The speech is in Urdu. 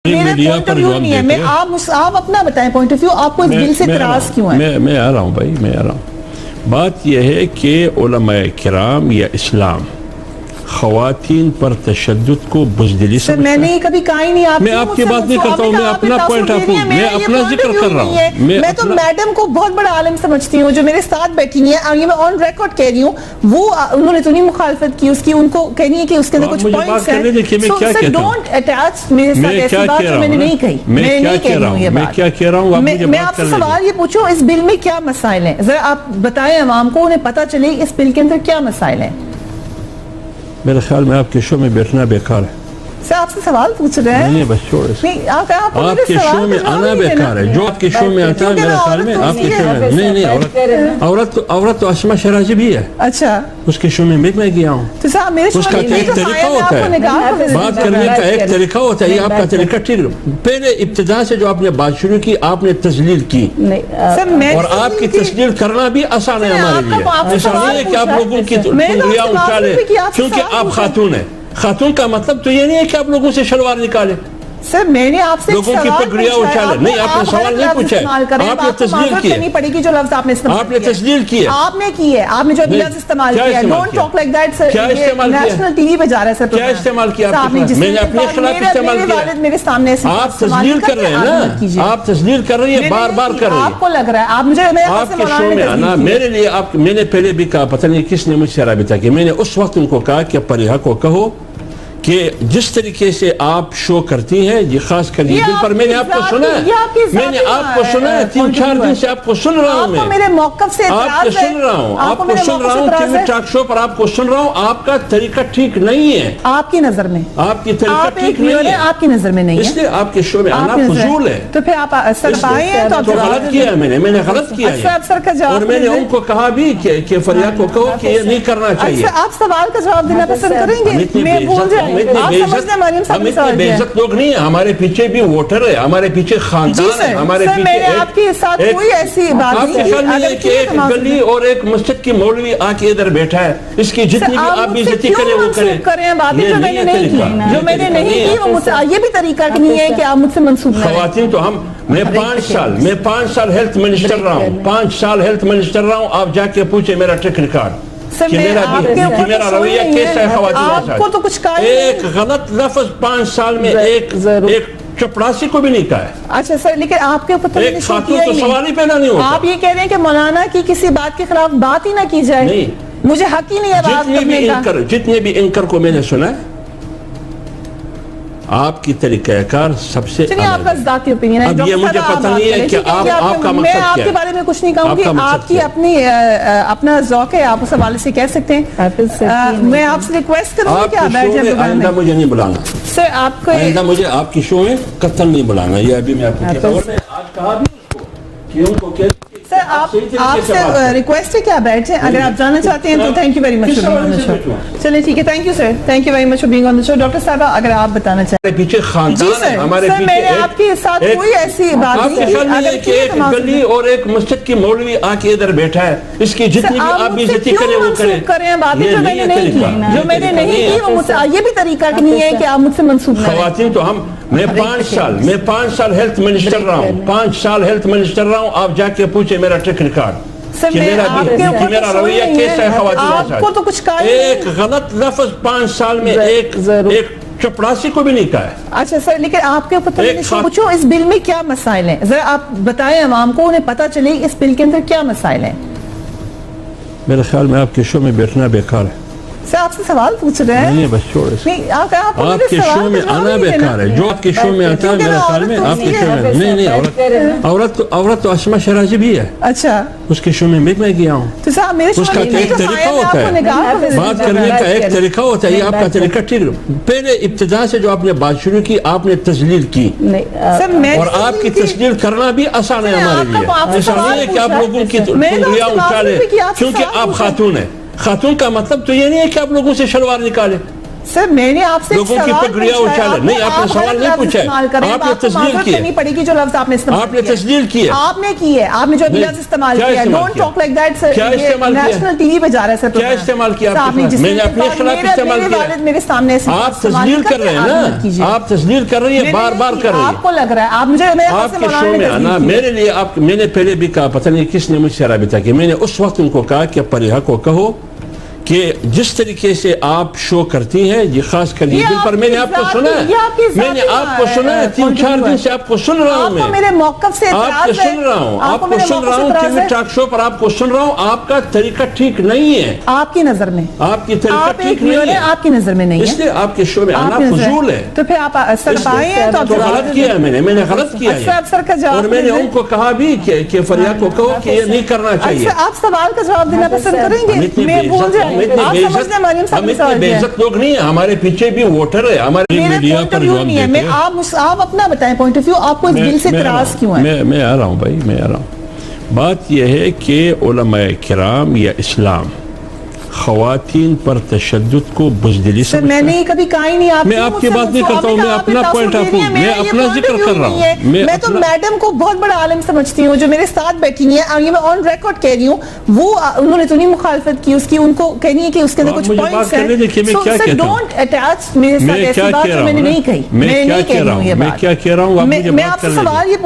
میرا پوائنٹ آف ویو نہیں ہے. میں آپ اپنا بتائیں پوائنٹ آف ویو. آپ کو اس بل سے اعتراض کیوں ہے؟ میں آ رہا ہوں بھائی, میں آ رہا ہوں. بات یہ ہے کہ علماء کرام یا اسلام خواتین پر تشدد کو بزدلی سے میں نے کبھی کہا ہی نہیں. میں آپ کی بات نہیں کرتا ہوں, میں اپنا پوائنٹ آف ویو, میں اپنا ذکر کر رہا ہوں. میں تو میڈم کو بہت بڑا عالم سمجھتی ہوں جو میرے ساتھ بیٹھی ہیں, اور یہ میں آن ریکارڈ کہہ رہی ہوں. وہ انہوں نے تو نہیں مخالفت کی اس کی, ان کو کہنی ہے کہ اس کے اندر کچھ پوائنٹس ہیں. سو ڈونٹ اٹیچ میرے ساتھ ایسی بات جو میں نے نہیں کہی. میں نہیں کہہ رہی ہوں یہ بات. میں کیا کہہ رہا ہوں, میں آپ سے سوال یہ پوچھوں اس بل میں کیا مسائل ہیں, ذرا آپ بتائیں عوام کو, انہیں پتہ چلے اس بل کے اندر کیا مسائل ہیں. میرے خیال میں آپ کے شو میں بیٹھنا بیکار ہے. آپ سے سوال پوچھ رہے ہیں. نہیں بس چھوڑ, آپ کے شو میں آنا بیکار ہے. جو آپ کے شو میں آتا ہے میرے خیال میں آپ کے شو میں نہیں. عورت تو اسما شرازی بھی ہے. اچھا, اس کے شو میں میں گیا ہوں. اس کا ایک طریقہ ہوتا ہے, بات کرنے کا ایک طریقہ ہوتا ہے. یہ آپ کا طریقہ ٹھیک. پہلے ابتدا سے جو آپ نے بات شروع کی, آپ نے تذلیل کی, اور آپ کی تذلیل کرنا بھی آسان ہے ہمارے لیے. ایسا نہیں ہے کہ آپ لوگوں کی انگلیاں اچھالیں کیونکہ آپ خاتون ہیں. خاتون کا مطلب تو یہ نہیں ہے کہ آپ لوگوں سے شلوار نکالیں. سر میں نے آپ سے لوگوں کی پگڑیاں اچھالیں. نہیں, آپ نے سوال نہیں پوچھا ہے, آپ نے تذلیل کی ہے. پڑے گی جو لفظ آپ نے استعمال آپ نے تذلیل کی ہے, آپ نے کی ہے, آپ نے جو لفظ استعمال کیا ہے. Don't talk like that sir. کیا استعمال کیا؟ نیشنل ٹی وی پہ جا رہا ہے سر. کیا استعمال کیا آپ نے؟ میں نے اپنے خلاف استعمال کیا. میرے سامنے آپ تذلیل کر رہے ہیں نا, آپ تذلیل کر رہی ہے, بار بار کر رہی ہے. آپ کو لگ رہا ہے آپ مجھے آپ کے شو میں آنا میرے لیے. آپ میں نے پہلے بھی کہا, پتہ نہیں کس نے مجھ سے رابطہ کیا, میں نے اس وقت ان کو کہا کہ پریحا کو کہو کہ جس طریقے سے آپ شو کرتی ہیں, یہ خاص کر یہ دل پر, میں نے آپ کو سنا ہے, میں نے آپ کو سنا ہے 3-4 دن سے آپ کو سن رہا ہوں. میں میرے موقف سے آپ کو سن رہا ہوں, آپ کو سن رہا ہوں کہ میں ٹاک شو پر آپ کو سن رہا ہوں. آپ کا طریقہ ٹھیک نہیں ہے. آپ کی نظر میں آپ کی طریقہ ٹھیک نہیں ہے, آپ کی نظر میں نہیں ہے, اس لیے آپ کے شو میں آنا فضول ہے. تو پھر آپ سر آئے ہیں تو غلط کیا ہے. میں نے غلط کیا ہے, اور میں نے ان کو کہا بھی کہ فریحا کو کہو کہ یہ نہیں کرنا چاہیے. آپ سوال کا جواب دینا پسند کریں گے؟ میں بول جائیں ہم اتنے بے عزت لوگ نہیں ہیں. ہمارے پیچھے بھی ووٹر ہے, ہمارے پیچھے خاندان ہے, ہمارے پیچھے آپ کے ساتھ کوئی ایسی بات نہیں. آپ کے خیال میں کہ ایک گلی اور ایک مسجد کی مولوی آ کے ادھر بیٹھا ہے, اس کی جتنی بھی آپ بھی عزتی کریں وہ کریں. باتیں جو میں نے نہیں کی, جو میں نے نہیں کی وہ مجھ سے, یہ بھی طریقہ نہیں ہے کہ آپ مجھ سے منسوب نہ. خواتین تو میں 5 سال ہیلتھ منسٹر رہا ہوں, 5 سال ہیلتھ منسٹر رہا ہوں. آپ جا کے پوچھیں میرا ٹریک ریکارڈ کہ میرا رویہ کیسا ہے خواتین کے ساتھ. ایک غلط لفظ 5 سال میں ایک چپڑاسی کو بھی نہیں کہا ہے. اچھا سر, لیکن آپ کے اوپر تو ایک خاتون تو سوال ہی پیدا نہیں ہوتا. آپ یہ کہہ رہے ہیں کہ مولانا کی کسی بات کے خلاف بات ہی نہ کی جائے. نہیں, مجھے حق ہی نہیں ہے بات کرنے کا. جتنے بھی اینکر کو میں نے سنا ہے, آپ کی طریقہ کار سب سے آپ کا ذاتی اوپینین ہے. اب یہ مجھے پتہ نہیں ہے کہ آپ کا مقصد کیا ہے. میں آپ کے بارے میں کچھ نہیں کہوں گی, آپ کی اپنا ذوق ہے, آپ اس حوالے سے کہہ سکتے ہیں. میں آپ سے ریکویسٹ کروں گی کہ آپ بیٹھ جائیں. آئندہ مجھے نہیں بلانا سر, آپ کو آئندہ مجھے آپ کی شو میں قطعاً نہیں بلانا. یہ ابھی میں آپ کو کہتا ہوں, اور میں آج کہا بھی اس کو کہ ان کو سر آپ سے ریکویسٹ ہے کہ آپ بیٹھ جائیں. اگر آپ جانا چاہتے ہیں تو تھینک یو ویری مچ. چلیں ٹھیک ہے, thank you sir, thank you very much for being on the show. Doctor صاحبہ اگر آپ بتانا چاہتے ہیں. پیچھے خاندان ہے, ہمارے پیچھے. میں نے آپ کے ساتھ کوئی ایسی بات نہیں کی. آپ کے خیال میں کہ ایک گلی اور ایک مسجد کی مولوی آ کے ادھر بیٹھا ہے, اس کی جتنی بھی آپ بھی عزتی کریں وہ کریں. باتیں جو میں نے نہیں کی, جو میں نے نہیں کی وہ مجھ سے, یہ بھی طریقہ نہیں ہے کہ آپ مجھ سے منسوب نہ. خواتین تو میں 5 سال ہیلتھ منسٹر رہا ہوں, 5 سال ہیلتھ منسٹر رہا ہوں. آپ جا کے پوچھیں میرا ٹریک ریکارڈ کہ میرا رویہ کیسا ہے خواتین کے ساتھ. ایک غلط لفظ 5 سال میں ایک چپڑاسی کو بھی نہیں کہا ہے. اچھا سر, لیکن آپ کے اوپر پوچھو اس بل میں کیا مسائل ہیں, ذرا آپ بتائیں عوام کو, انہیں پتہ چلے اس بل کے اندر کیا مسائل ہیں. میرے خیال میں آپ کے شو میں بیٹھنا بیکار ہے. سر آپ سے سوال پوچھ رہے ہیں. نہیں بس چھوڑ, آپ کے شو میں آنا بیکار ہے. جو آپ کے شو میں آتا ہے میرے خیال میں آپ کے شو میں نہیں. عورت تو اسما شرازی بھی ہے. اچھا, اس کے شو میں گیا ہوں. اس کا ایک طریقہ ہوتا ہے, بات کرنے کا ایک طریقہ ہوتا ہے. یہ آپ کا طریقہ ٹھیک. پہلے ابتدا سے جو آپ نے بات شروع کی, آپ نے تذلیل کی, اور آپ کی تذلیل کرنا بھی آسان ہے ہمارے لیے. ایسا نہیں ہے کہ آپ لوگوں کی انگلیاں اچھالیں کیونکہ آپ خاتون ہیں. خاتون کا مطلب تو یہ نہیں ہے کہ آپ لوگوں سے شلوار نکالیں. سر میں نے آپ سے لوگوں کی پگڑیاں اچھالے. نہیں, آپ نے سوال نہیں پوچھا, آپ نے تسلیل کی ہے, نہیں پڑے گی جو لفظ آپ نے استعمال آپ نے تسلیل کی ہے, آپ نے کی ہے, آپ نے جو لفظ استعمال کیا ہے. Don't talk like that sir. کیا استعمال کیا, نیشنل ٹی وی پہ جا رہا ہے سر. کیا استعمال کیا آپ نے, میں نے اپنے خلاف استعمال کیا. میرے سامنے آپ تسلیل کر رہے ہیں نا, آپ تسلیل کر رہی ہیں, بار بار کر رہی ہیں. آپ کو لگ رہا ہے, آپ مجھے آپ کے شو میں آنا میرے لیے, آپ میں نے پہلے بھی کہا, پتہ نہیں کس نے مجھ سے رابطہ کیا, میں نے اس وقت ان کو کہا کہ پریحا کو کہو کہ جس طریقے سے آپ شو کرتی ہیں یہ خاص کر یہ دل پر, میں نے آپ کو سنا ہے, میں نے آپ کو سنا ہے, 3-4 دن سے آپ کو سن رہا ہوں, میں میرے موقف سے آپ کو سن رہا ہوں, آپ کو سن رہا ہوں, ٹی وی ٹاک شو پر آپ کو سن رہا ہوں. آپ کا طریقہ ٹھیک نہیں ہے, آپ کی نظر میں, آپ کی طریقہ ٹھیک نہیں ہے, آپ کی نظر میں نہیں ہے, اس لیے آپ کے شو میں آنا فضول ہے. تو پھر آپ سرپائے ہیں تو غلط کیا ہے, میں نے غلط کیا ہے, اور میں نے ان کو کہا بھی کہ فریحا کو کہو کہ یہ نہیں کرنا چاہیے. آپ سوال کا جواب دینا پسند کریں گے؟ میں بھول جائیں, ہم اتنے بے عزت لوگ نہیں ہیں, ہمارے پیچھے بھی ووٹر ہے, ہمارے میڈیا پر جواب دیتے ہیں. آپ اپنا بتائیں پوائنٹ آف ویو, آپ کو اس دل سے اعتراض کیوں ہے؟ میں آ رہا ہوں بھائی, میں آ رہا ہوں. بات یہ ہے کہ علماء کرام یا اسلام خواتین پر تشدد کو بزدلی سمجھتا ہے. میں نے کبھی کہا ہی نہیں, میں آپ کی بات نہیں کرتا ہوں, میں اپنا پوائنٹ آف ویو, میں اپنا ذکر کر رہا ہوں. میں تو میڈم کو بہت بڑا عالم سمجھتی ہوں جو میرے ساتھ بیٹھی ہیں, اور یہ میں آن ریکارڈ کہہ رہی ہوں, وہ انہوں نے تو نہیں مخالفت کی اس کی, ان کو کہنی ہے کہ اس کے اندر کچھ پوائنٹس ہیں. سو ڈونٹ اٹیچ میرے ساتھ ایسی بات جو میں نے نہیں کہی. میں کیا کہہ رہا ہوں, میں آپ سے سوال یہ